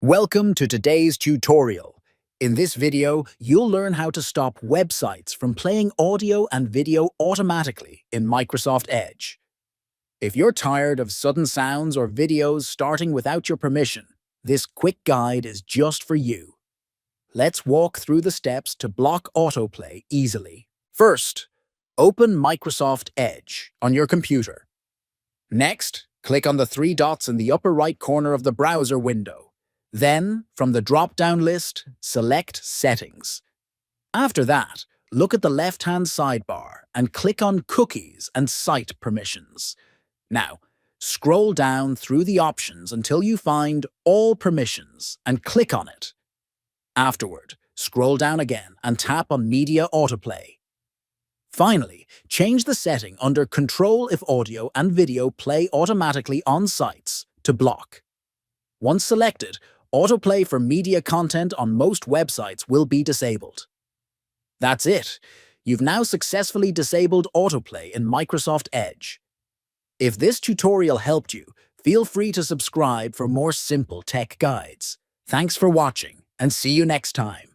Welcome to today's tutorial. In this video, you'll learn how to stop websites from playing audio and video automatically in Microsoft Edge. If you're tired of sudden sounds or videos starting without your permission, this quick guide is just for you. Let's walk through the steps to block autoplay easily. First, open Microsoft Edge on your computer. Next, click on the three dots in the upper right corner of the browser window. Then, from the drop-down list, select Settings. After that, look at the left-hand sidebar and click on Cookies and Site Permissions. Now, scroll down through the options until you find All Permissions and click on it. Afterward, scroll down again and tap on Media Autoplay. Finally, change the setting under Control if audio and video play automatically on sites to block. Once selected, autoplay for media content on most websites will be disabled. That's it. You've now successfully disabled autoplay in Microsoft Edge. If this tutorial helped you, feel free to subscribe for more simple tech guides. Thanks for watching, and see you next time.